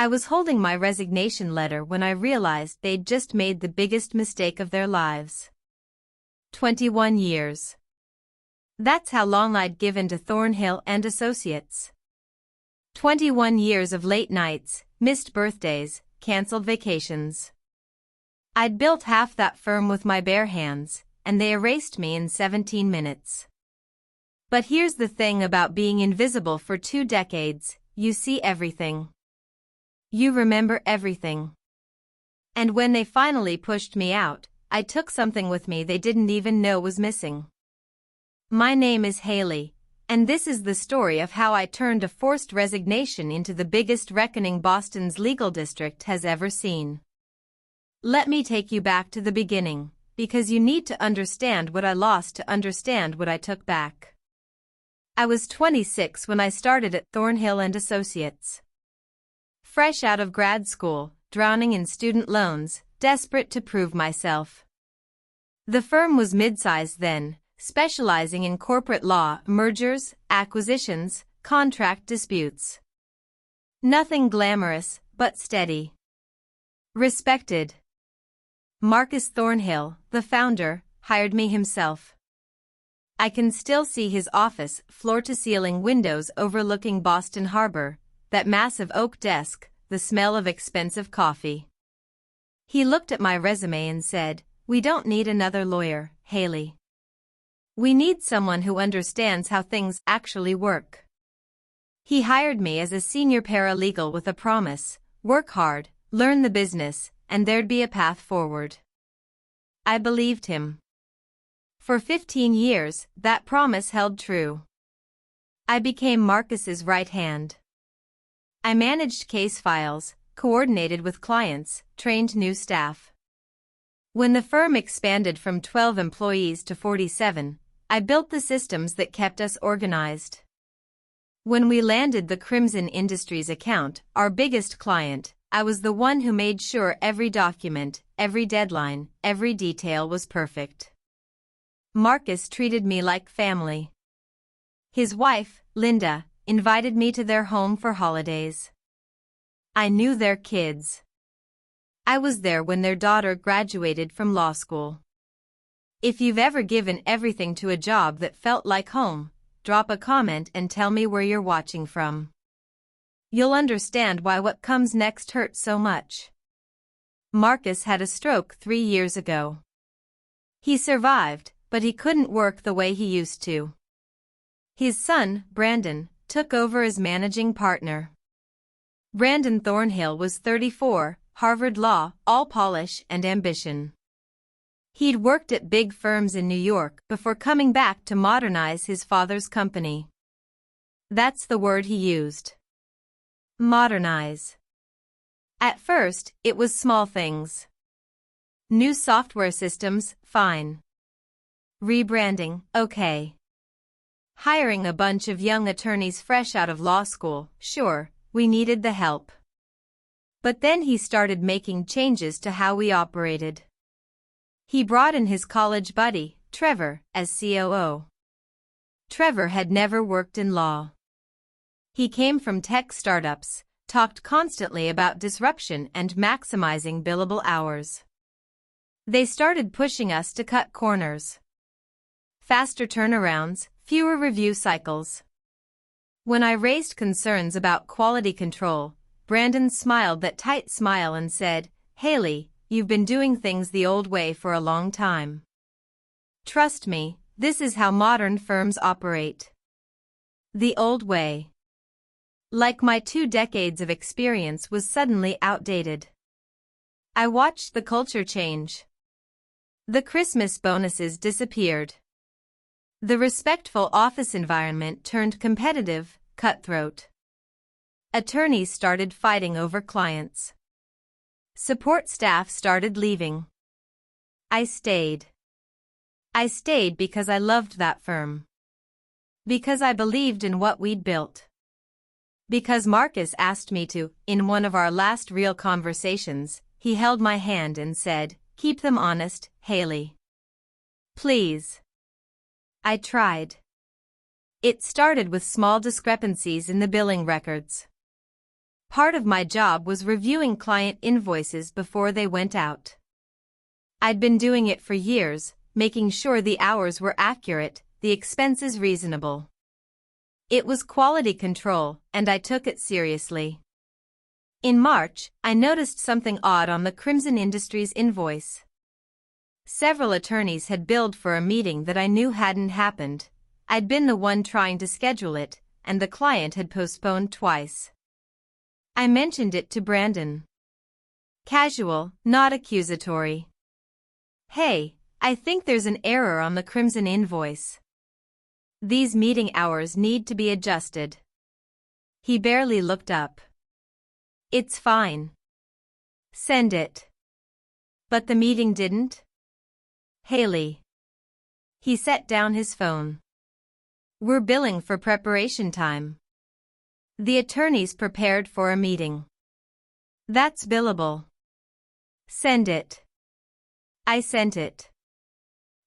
I was holding my resignation letter when I realized they'd just made the biggest mistake of their lives. 21 years. That's how long I'd given to Thornhill Associates. 21 years of late nights, missed birthdays, canceled vacations. I'd built half that firm with my bare hands, and they erased me in 17 minutes. But here's the thing about being invisible for 2 decades, you see everything. You remember everything. And when they finally pushed me out, I took something with me they didn't even know was missing. My name is Hailey, and this is the story of how I turned a forced resignation into the biggest reckoning Boston's legal district has ever seen. Let me take you back to the beginning, because you need to understand what I lost to understand what I took back. I was 26 when I started at Thornhill Associates. Fresh out of grad school, drowning in student loans, desperate to prove myself. The firm was mid-sized then, specializing in corporate law, mergers, acquisitions, contract disputes. Nothing glamorous, but steady. Respected. Marcus Thornhill, the founder, hired me himself. I can still see his office, floor-to-ceiling windows overlooking Boston Harbor, that massive oak desk, the smell of expensive coffee. He looked at my resume and said, "We don't need another lawyer, Hailey. We need someone who understands how things actually work." He hired me as a senior paralegal with a promise: work hard, learn the business, and there'd be a path forward. I believed him. For 15 years, that promise held true. I became Marcus's right hand. I managed case files, coordinated with clients, trained new staff. When the firm expanded from 12 employees to 47, I built the systems that kept us organized. When we landed the Crimson Industries account, our biggest client, I was the one who made sure every document, every deadline, every detail was perfect. Marcus treated me like family. His wife, Linda, invited me to their home for holidays. I knew their kids. I was there when their daughter graduated from law school. If you've ever given everything to a job that felt like home, drop a comment and tell me where you're watching from. You'll understand why what comes next hurts so much. Marcus had a stroke 3 years ago. He survived, but he couldn't work the way he used to. His son, Brandon, took over as managing partner. Brandon Thornhill was 34, Harvard Law, all polish and ambition. He'd worked at big firms in New York before coming back to modernize his father's company. That's the word he used. Modernize. At first, it was small things. New software systems, fine. Rebranding, okay. Hiring a bunch of young attorneys fresh out of law school, sure, we needed the help. But then he started making changes to how we operated. He brought in his college buddy, Trevor, as COO. Trevor had never worked in law. He came from tech startups, talked constantly about disruption and maximizing billable hours. They started pushing us to cut corners. Faster turnarounds, fewer review cycles. When I raised concerns about quality control, Brandon smiled that tight smile and said, "Hailey, you've been doing things the old way for a long time. Trust me, this is how modern firms operate. The old way." Like my 2 decades of experience was suddenly outdated. I watched the culture change. The Christmas bonuses disappeared. The respectful office environment turned competitive, cutthroat. Attorneys started fighting over clients. Support staff started leaving. I stayed. I stayed because I loved that firm. Because I believed in what we'd built. Because Marcus asked me to. In one of our last real conversations, he held my hand and said, "Keep them honest, Hailey. Please." I tried. It started with small discrepancies in the billing records. Part of my job was reviewing client invoices before they went out. I'd been doing it for years, making sure the hours were accurate, the expenses reasonable. It was quality control, and I took it seriously. In March, I noticed something odd on the Crimson Industries invoice. Several attorneys had billed for a meeting that I knew hadn't happened. I'd been the one trying to schedule it, and the client had postponed twice. I mentioned it to Brandon. Casual, not accusatory. "Hey, I think there's an error on the Crimson invoice. These meeting hours need to be adjusted." He barely looked up. "It's fine. Send it." "But the meeting didn't?" "Hailey." He set down his phone. "We're billing for preparation time. The attorneys prepared for a meeting. That's billable. Send it." I sent it.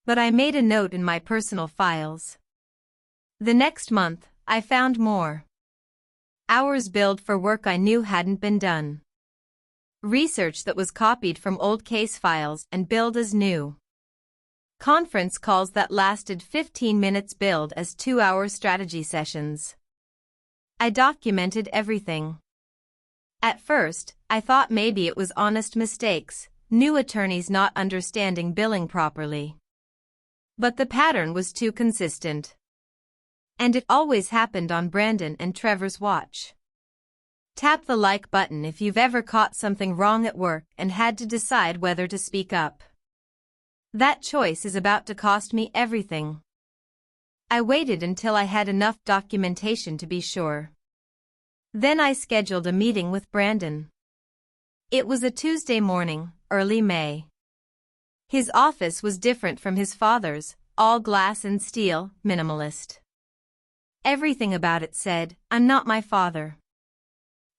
But I made a note in my personal files. The next month, I found more. Hours billed for work I knew hadn't been done. Research that was copied from old case files and billed as new. Conference calls that lasted 15 minutes billed as 2-hour strategy sessions. I documented everything. At first, I thought maybe it was honest mistakes, new attorneys not understanding billing properly. But the pattern was too consistent. And it always happened on Brandon and Trevor's watch. Tap the like button if you've ever caught something wrong at work and had to decide whether to speak up. That choice is about to cost me everything. I waited until I had enough documentation to be sure. Then I scheduled a meeting with Brandon. It was a Tuesday morning, early May. His office was different from his father's, all glass and steel, minimalist. Everything about it said, "I'm not my father."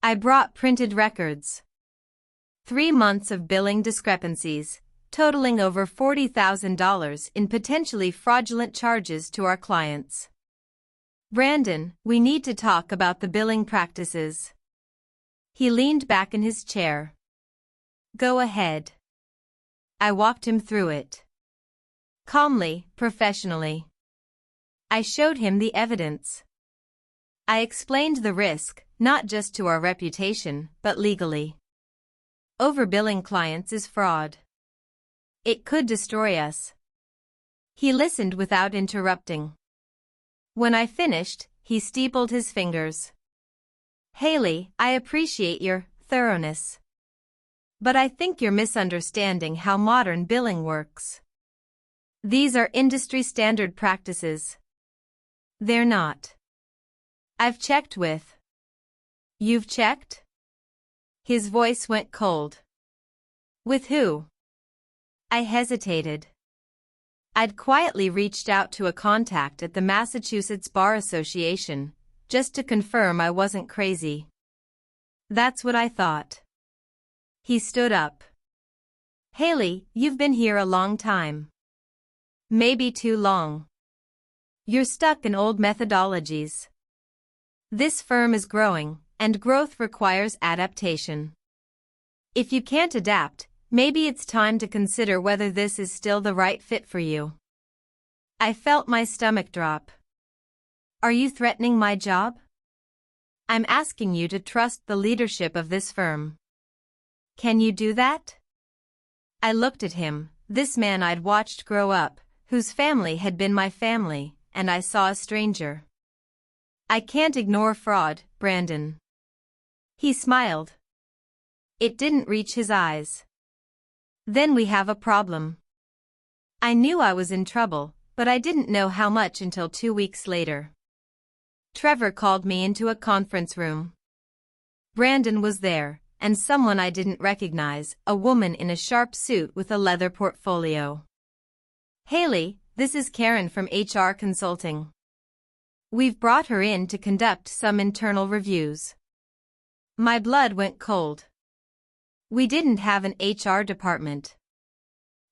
I brought printed records. 3 months of billing discrepancies, totaling over $40,000 in potentially fraudulent charges to our clients. "Brandon, we need to talk about the billing practices." He leaned back in his chair. "Go ahead." I walked him through it. Calmly, professionally. I showed him the evidence. I explained the risk, not just to our reputation, but legally. Overbilling clients is fraud. It could destroy us. He listened without interrupting. When I finished, he steepled his fingers. "Hailey, I appreciate your thoroughness. But I think you're misunderstanding how modern billing works. These are industry standard practices." "They're not. I've checked with." "You've checked?" His voice went cold. "With who?" I hesitated. I'd quietly reached out to a contact at the Massachusetts Bar Association, just to confirm I wasn't crazy. "That's what I thought." He stood up. "Hailey, you've been here a long time. Maybe too long. You're stuck in old methodologies. This firm is growing, and growth requires adaptation. If you can't adapt, maybe it's time to consider whether this is still the right fit for you." I felt my stomach drop. "Are you threatening my job?" "I'm asking you to trust the leadership of this firm." "Can you do that?" I looked at him, this man I'd watched grow up, whose family had been my family, and I saw a stranger. "I can't ignore fraud, Brandon." He smiled. It didn't reach his eyes. "Then we have a problem." I knew I was in trouble, but I didn't know how much until 2 weeks later. Trevor called me into a conference room. Brandon was there, and someone I didn't recognize, a woman in a sharp suit with a leather portfolio. "Hailey, this is Karen from HR Consulting. We've brought her in to conduct some internal reviews." My blood went cold. We didn't have an HR department.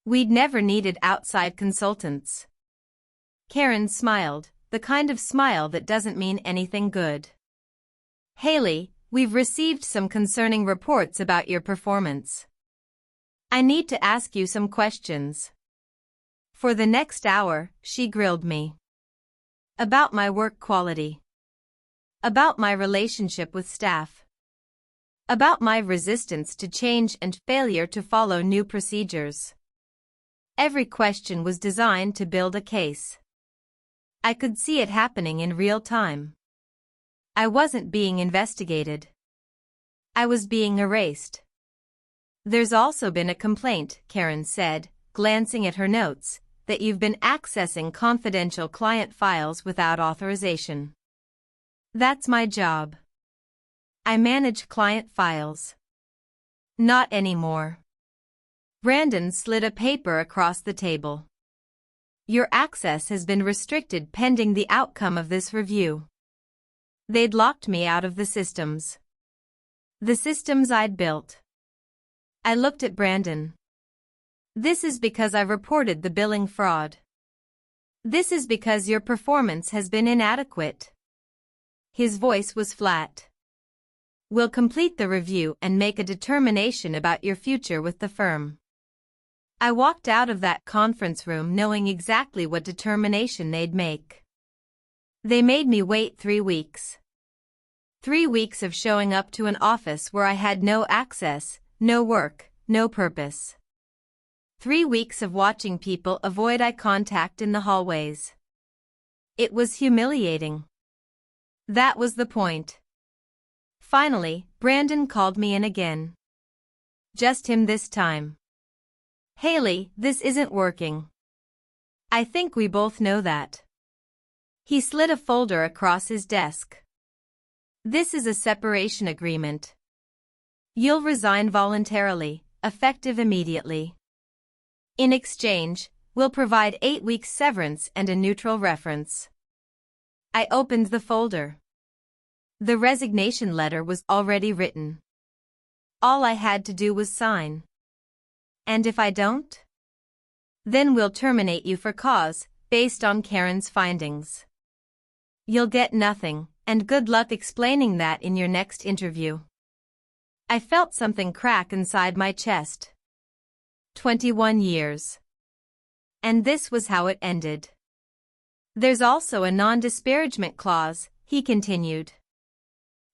We'd never needed outside consultants. Karen smiled, the kind of smile that doesn't mean anything good. "Hailey, We've received some concerning reports about your performance. I need to ask you some questions. For the next hour, she grilled me. About my work quality. About my relationship with staff. About my resistance to change and failure to follow new procedures. Every question was designed to build a case. I could see it happening in real time. I wasn't being investigated. I was being erased. There's also been a complaint, Karen said, glancing at her notes, that you've been accessing confidential client files without authorization. That's my job. I manage client files. Not anymore. Brandon slid a paper across the table. Your access has been restricted pending the outcome of this review. They'd locked me out of the systems. The systems I'd built. I looked at Brandon. This is because I reported the billing fraud. This is because your performance has been inadequate. His voice was flat. We'll complete the review and make a determination about your future with the firm. I walked out of that conference room knowing exactly what determination they'd make. They made me wait 3 weeks. 3 weeks of showing up to an office where I had no access, no work, no purpose. 3 weeks of watching people avoid eye contact in the hallways. It was humiliating. That was the point. Finally, Brandon called me in again. Just him this time. Hailey, this isn't working. I think we both know that. He slid a folder across his desk. This is a separation agreement. You'll resign voluntarily, effective immediately. In exchange, we'll provide 8 weeks severance and a neutral reference. I opened the folder. The resignation letter was already written. All I had to do was sign. And if I don't? Then we'll terminate you for cause, based on Karen's findings. You'll get nothing, and good luck explaining that in your next interview. I felt something crack inside my chest. 21 years. And this was how it ended. There's also a non-disparagement clause, he continued.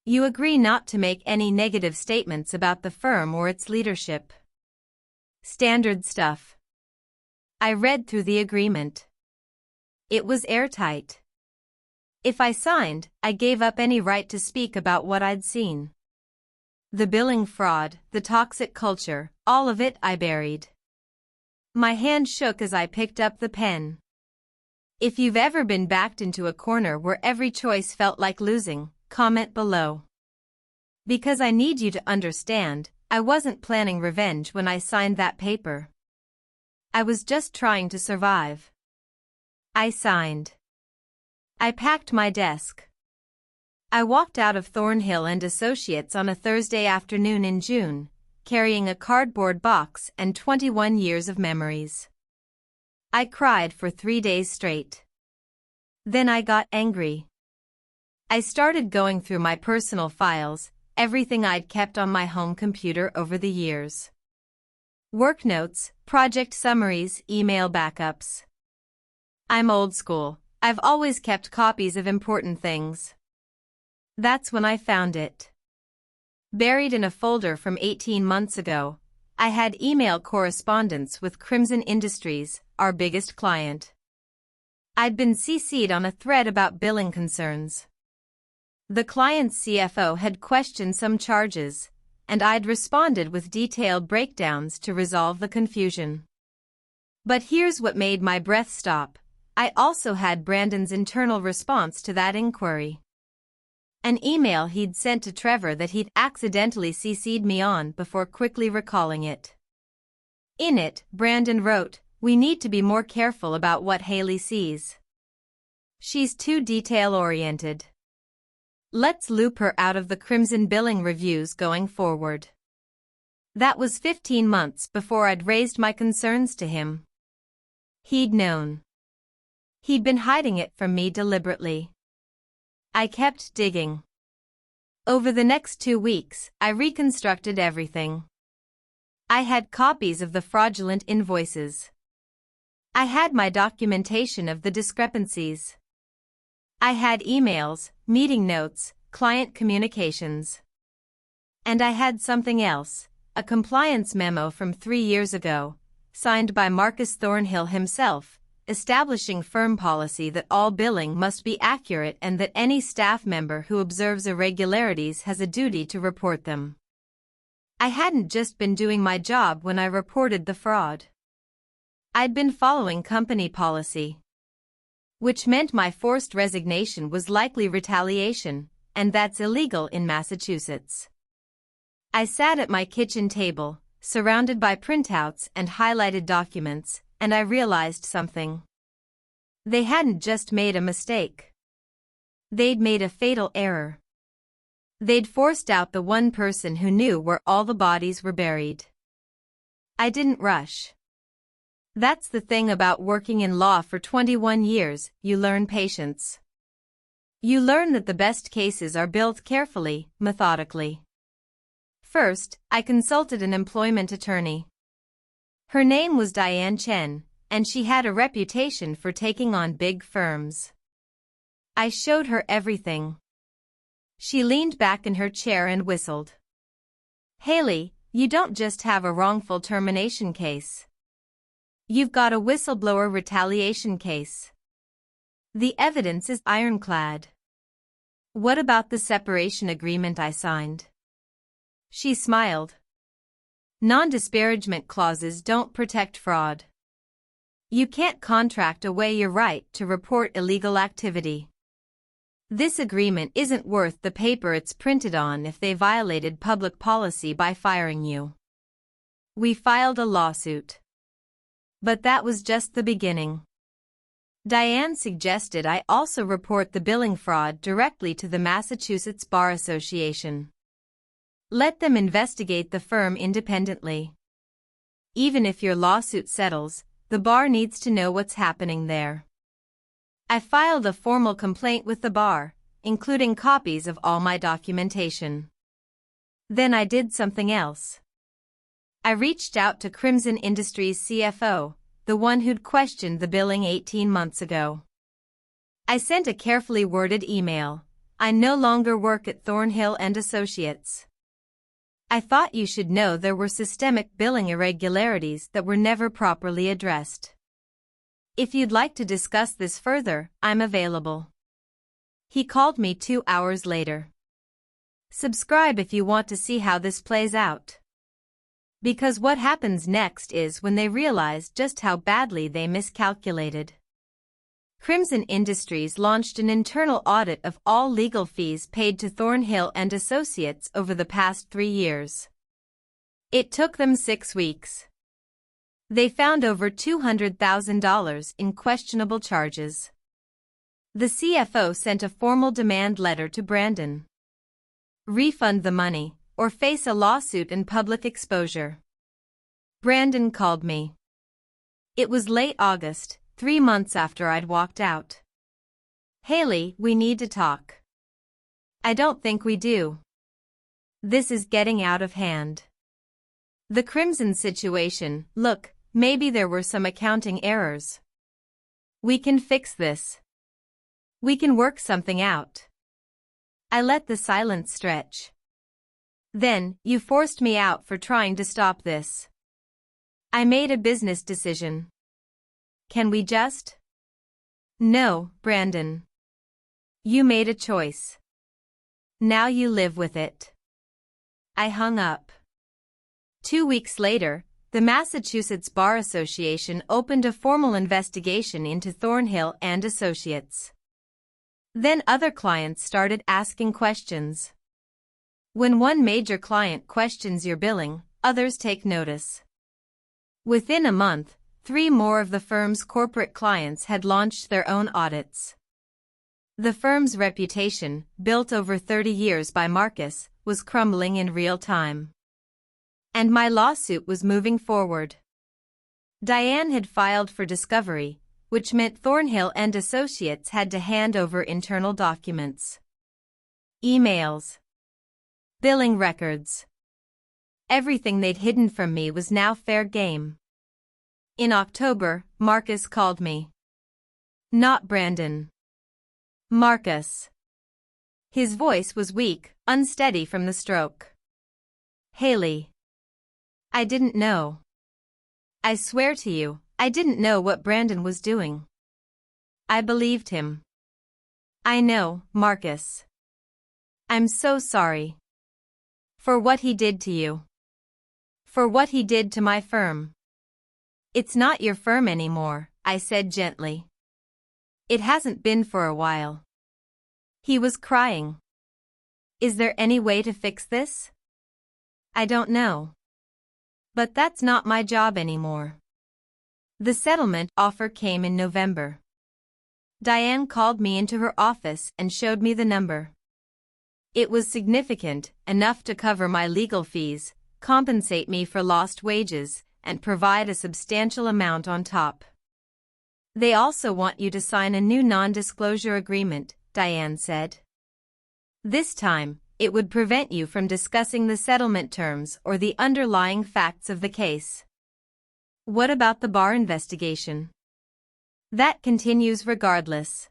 You agree not to make any negative statements about the firm or its leadership. Standard stuff. I read through the agreement. It was airtight. If I signed, I gave up any right to speak about what I'd seen. The billing fraud, the toxic culture, all of it I buried. My hand shook as I picked up the pen. If you've ever been backed into a corner where every choice felt like losing, comment below. Because I need you to understand, I wasn't planning revenge when I signed that paper. I was just trying to survive. I signed. I packed my desk. I walked out of Thornhill Associates on a Thursday afternoon in June, carrying a cardboard box and 21 years of memories. I cried for 3 days straight. Then I got angry. I started going through my personal files, everything I'd kept on my home computer over the years. Work notes, project summaries, email backups. I'm old school. I've always kept copies of important things. That's when I found it. Buried in a folder from 18 months ago, I had email correspondence with Crimson Industries, our biggest client. I'd been CC'd on a thread about billing concerns. The client's CFO had questioned some charges, and I'd responded with detailed breakdowns to resolve the confusion. But here's what made my breath stop. I also had Brandon's internal response to that inquiry. An email he'd sent to Trevor that he'd accidentally CC'd me on before quickly recalling it. In it, Brandon wrote, "We need to be more careful about what Hailey sees. She's too detail-oriented. Let's loop her out of the Crimson billing reviews going forward." That was 15 months before I'd raised my concerns to him. He'd known. He'd been hiding it from me deliberately. I kept digging. Over the next 2 weeks, I reconstructed everything. I had copies of the fraudulent invoices. I had my documentation of the discrepancies. I had emails, meeting notes, client communications. And I had something else, a compliance memo from 3 years ago, signed by Marcus Thornhill himself, establishing firm policy that all billing must be accurate and that any staff member who observes irregularities has a duty to report them. I hadn't just been doing my job when I reported the fraud. I'd been following company policy, which meant my forced resignation was likely retaliation, and that's illegal in Massachusetts. I sat at my kitchen table, surrounded by printouts and highlighted documents, and I realized something. They hadn't just made a mistake. They'd made a fatal error. They'd forced out the one person who knew where all the bodies were buried. I didn't rush. That's the thing about working in law for 21 years, you learn patience. You learn that the best cases are built carefully, methodically. First, I consulted an employment attorney. Her name was Diane Chen, and she had a reputation for taking on big firms. I showed her everything. She leaned back in her chair and whistled. "Hailey, you don't just have a wrongful termination case. You've got a whistleblower retaliation case. The evidence is ironclad. What about the separation agreement I signed?" She smiled. Non-disparagement clauses don't protect fraud. You can't contract away your right to report illegal activity. This agreement isn't worth the paper it's printed on if they violated public policy by firing you. We filed a lawsuit. But that was just the beginning. Diane suggested I also report the billing fraud directly to the Massachusetts Bar Association. Let them investigate the firm independently. Even if your lawsuit settles, the bar needs to know what's happening there. I filed a formal complaint with the bar, including copies of all my documentation. Then I did something else. I reached out to Crimson Industries' CFO, the one who'd questioned the billing 18 months ago. I sent a carefully worded email. "I no longer work at Thornhill Associates. I thought you should know there were systemic billing irregularities that were never properly addressed. If you'd like to discuss this further, I'm available." He called me 2 hours later. "Subscribe if you want to see how this plays out. Because what happens next is when they realize just how badly they miscalculated." Crimson Industries launched an internal audit of all legal fees paid to Thornhill and Associates over the past 3 years. It took them 6 weeks. They found over $200,000 in questionable charges. The CFO sent a formal demand letter to Brandon. "Refund the money, or face a lawsuit and public exposure." Brandon called me. It was late August, 3 months after I'd walked out. "Hailey, we need to talk." "I don't think we do. This is getting out of hand." The Crimson situation, look, maybe there were some accounting errors. We can fix this. We can work something out. I let the silence stretch. "Then, you forced me out for trying to stop this." "I made a business decision. Can we just?" "No, Brandon. You made a choice. Now you live with it." I hung up. 2 weeks later, the Massachusetts Bar Association opened a formal investigation into Thornhill and Associates. Then other clients started asking questions. When one major client questions your billing, others take notice. Within a month, 3 more of the firm's corporate clients had launched their own audits. The firm's reputation, built over 30 years by Marcus, was crumbling in real time. And my lawsuit was moving forward. Diane had filed for discovery, which meant Thornhill and Associates had to hand over internal documents. Emails, Billing records. Everything they'd hidden from me was now fair game. In October, Marcus called me. Not Brandon. Marcus. His voice was weak, unsteady from the stroke. Hailey. I didn't know. I swear to you, I didn't know what Brandon was doing. I believed him. I know, Marcus. I'm so sorry. For what he did to you. For what he did to my firm. It's not your firm anymore, I said gently. It hasn't been for a while. He was crying. Is there any way to fix this? I don't know. But that's not my job anymore. The settlement offer came in November. Diane called me into her office and showed me the number. It was significant, enough to cover my legal fees, compensate me for lost wages, and provide a substantial amount on top. They also want you to sign a new non-disclosure agreement, Diane said. This time, it would prevent you from discussing the settlement terms or the underlying facts of the case. What about the bar investigation? That continues regardless.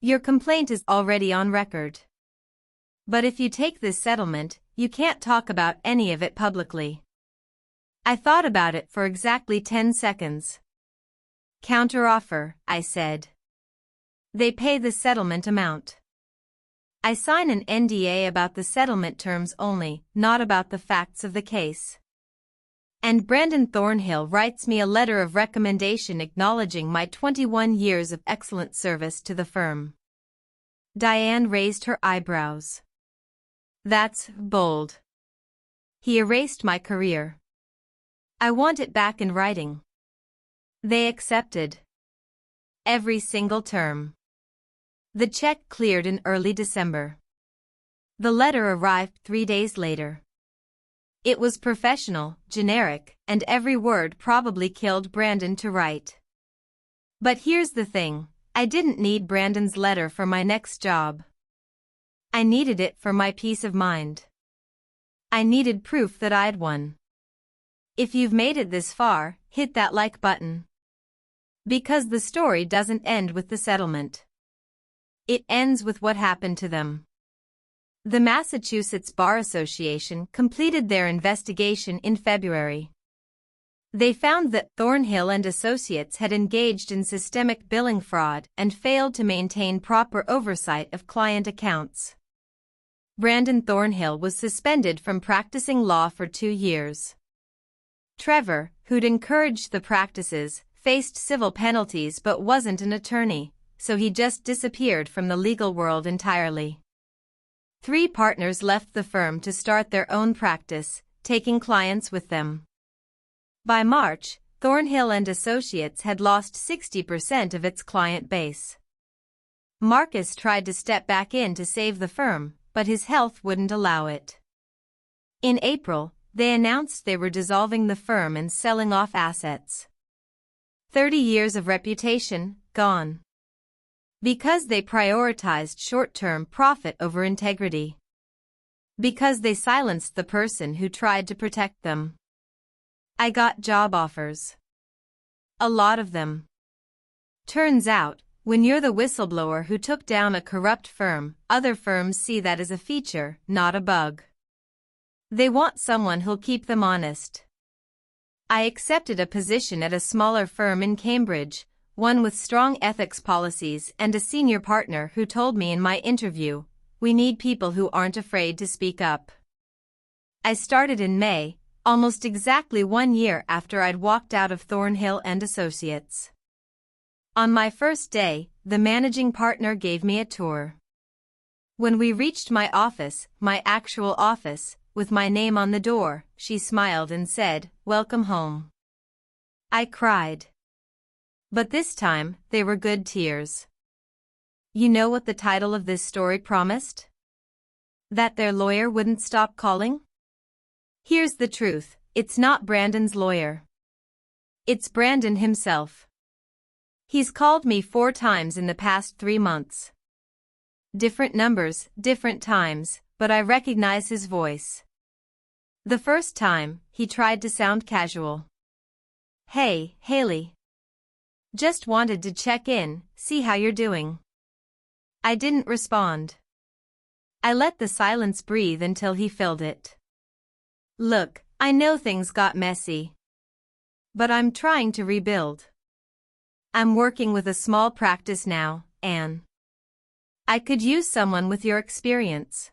Your complaint is already on record. But if you take this settlement, you can't talk about any of it publicly. I thought about it for exactly 10 seconds. Counteroffer, I said. They pay the settlement amount. I sign an NDA about the settlement terms only, not about the facts of the case. And Brandon Thornhill writes me a letter of recommendation acknowledging my 21 years of excellent service to the firm. Diane raised her eyebrows. That's bold. He erased my career. I want it back in writing. They accepted. Every single term. The check cleared in early December. The letter arrived 3 days later. It was professional, generic, and every word probably killed Brandon to write. But here's the thing, I didn't need Brandon's letter for my next job. I needed it for my peace of mind. I needed proof that I'd won. If you've made it this far, hit that like button. Because the story doesn't end with the settlement. It ends with what happened to them. The Massachusetts Bar Association completed their investigation in February. They found that Thornhill Associates had engaged in systemic billing fraud and failed to maintain proper oversight of client accounts. Brandon Thornhill was suspended from practicing law for 2 years. Trevor, who'd encouraged the practices, faced civil penalties but wasn't an attorney, so he just disappeared from the legal world entirely. 3 partners left the firm to start their own practice, taking clients with them. By March, Thornhill Associates had lost 60% of its client base. Marcus tried to step back in to save the firm, but his health wouldn't allow it. In April, they announced they were dissolving the firm and selling off assets. 30 years of reputation, gone. Because they prioritized short-term profit over integrity. Because they silenced the person who tried to protect them. I got job offers. A lot of them. Turns out, when you're the whistleblower who took down a corrupt firm, other firms see that as a feature, not a bug. They want someone who'll keep them honest. I accepted a position at a smaller firm in Cambridge, one with strong ethics policies and a senior partner who told me in my interview, "We need people who aren't afraid to speak up." I started in May, almost exactly 1 year after I'd walked out of Thornhill Associates. On my first day, the managing partner gave me a tour. When we reached my office, my actual office, with my name on the door, she smiled and said, "Welcome home." I cried. But this time, they were good tears. You know what the title of this story promised? That their lawyer wouldn't stop calling? Here's the truth, it's not Brandon's lawyer. It's Brandon himself. He's called me 4 times in the past 3 months. Different numbers, different times, but I recognize his voice. The first time, he tried to sound casual. "Hey, Hailey. Just wanted to check in, see how you're doing." I didn't respond. I let the silence breathe until he filled it. "Look, I know things got messy. But I'm trying to rebuild. I'm working with a small practice now, Anne. I could use someone with your experience.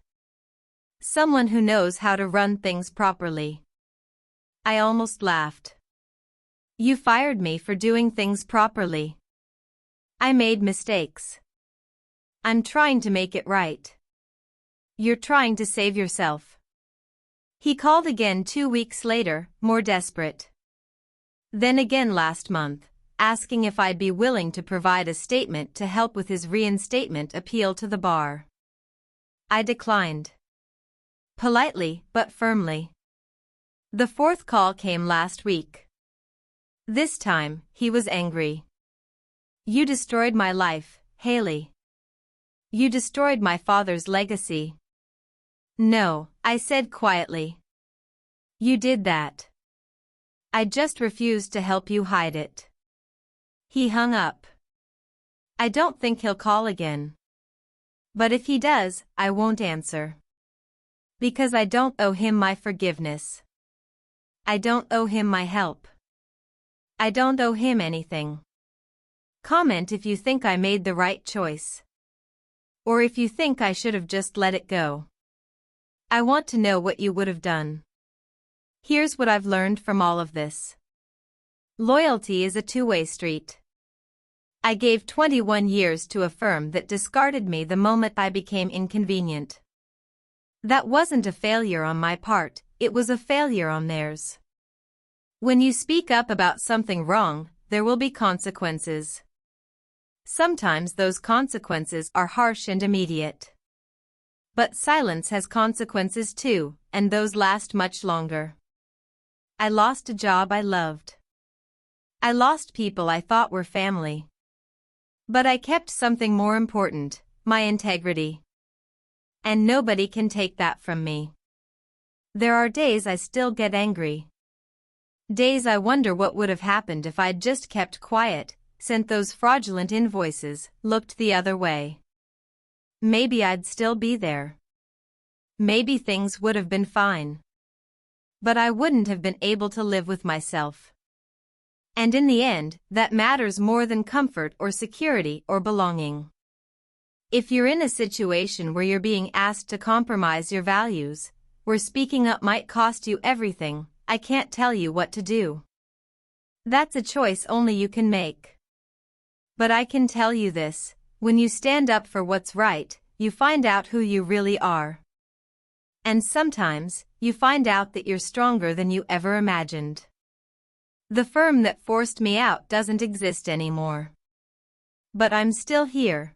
Someone who knows how to run things properly." I almost laughed. "You fired me for doing things properly. I made mistakes. I'm trying to make it right. You're trying to save yourself." He called again 2 weeks later, more desperate. Then again last month, asking if I'd be willing to provide a statement to help with his reinstatement appeal to the bar. I declined. Politely but firmly. The fourth call came last week. This time, he was angry. "You destroyed my life, Hailey. You destroyed my father's legacy." "No," I said quietly. "You did that. I just refused to help you hide it." He hung up. I don't think he'll call again. But if he does, I won't answer. Because I don't owe him my forgiveness. I don't owe him my help. I don't owe him anything. Comment if you think I made the right choice. Or if you think I should have just let it go. I want to know what you would have done. Here's what I've learned from all of this. Loyalty is a two-way street. I gave 21 years to a firm that discarded me the moment I became inconvenient. That wasn't a failure on my part, it was a failure on theirs. When you speak up about something wrong, there will be consequences. Sometimes those consequences are harsh and immediate. But silence has consequences too, and those last much longer. I lost a job I loved. I lost people I thought were family. But I kept something more important, my integrity. And nobody can take that from me. There are days I still get angry. Days I wonder what would have happened if I'd just kept quiet, sent those fraudulent invoices, looked the other way. Maybe I'd still be there. Maybe things would have been fine. But I wouldn't have been able to live with myself. And in the end, that matters more than comfort or security or belonging. If you're in a situation where you're being asked to compromise your values, where speaking up might cost you everything, I can't tell you what to do. That's a choice only you can make. But I can tell you this, when you stand up for what's right, you find out who you really are. And sometimes, you find out that you're stronger than you ever imagined. The firm that forced me out doesn't exist anymore. But I'm still here.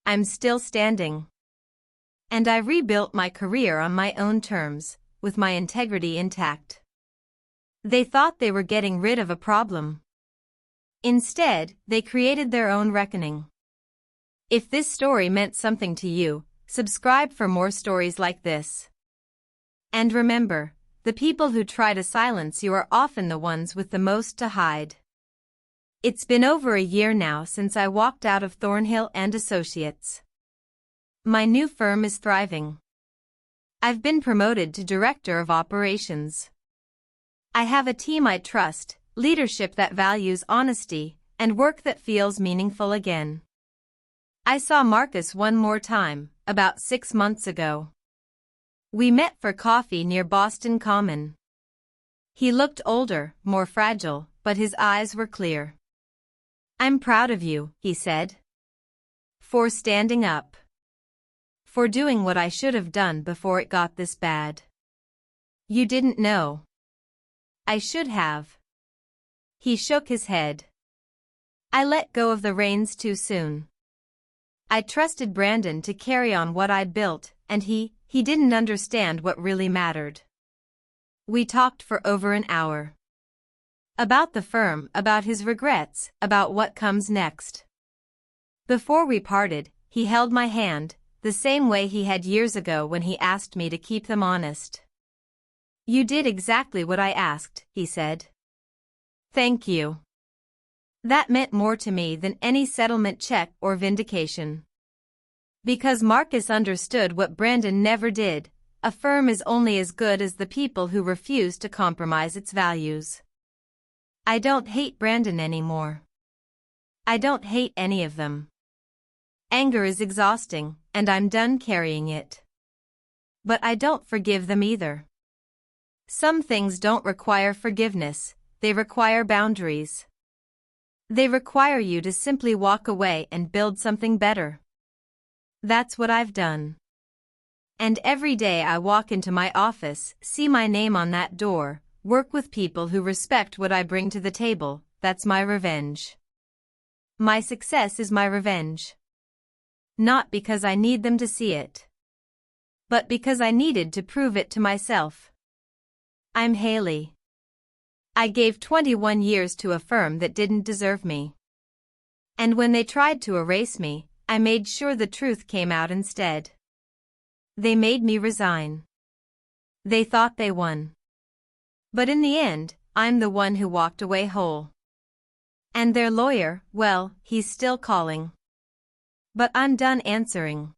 I'm still standing. And I rebuilt my career on my own terms, with my integrity intact. They thought they were getting rid of a problem. Instead, they created their own reckoning. If this story meant something to you, subscribe for more stories like this. And remember, the people who try to silence you are often the ones with the most to hide. It's been over a year now since I walked out of Thornhill Associates. My new firm is thriving. I've been promoted to Director of Operations. I have a team I trust, leadership that values honesty, and work that feels meaningful again. I saw Marcus one more time, about 6 months ago. We met for coffee near Boston Common. He looked older, more fragile, but his eyes were clear. "I'm proud of you," he said. "For standing up. For doing what I should have done before it got this bad. You didn't know. I should have." He shook his head. "I let go of the reins too soon. I trusted Brandon to carry on what I'd built, and he didn't understand what really mattered." We talked for over an hour. About the firm, about his regrets, about what comes next. Before we parted, he held my hand, the same way he had years ago when he asked me to keep them honest. "You did exactly what I asked," he said. "Thank you." That meant more to me than any settlement check or vindication. Because Marcus understood what Brandon never did: a firm is only as good as the people who refuse to compromise its values. I don't hate Brandon anymore. I don't hate any of them. Anger is exhausting, and I'm done carrying it. But I don't forgive them either. Some things don't require forgiveness, they require boundaries. They require you to simply walk away and build something better. That's what I've done. And every day I walk into my office, see my name on that door, work with people who respect what I bring to the table, that's my revenge. My success is my revenge. Not because I need them to see it, but because I needed to prove it to myself. I'm Hailey. I gave 21 years to a firm that didn't deserve me. And when they tried to erase me, I made sure the truth came out instead. They made me resign. They thought they won. But in the end, I'm the one who walked away whole. And their lawyer, well, he's still calling. But I'm done answering.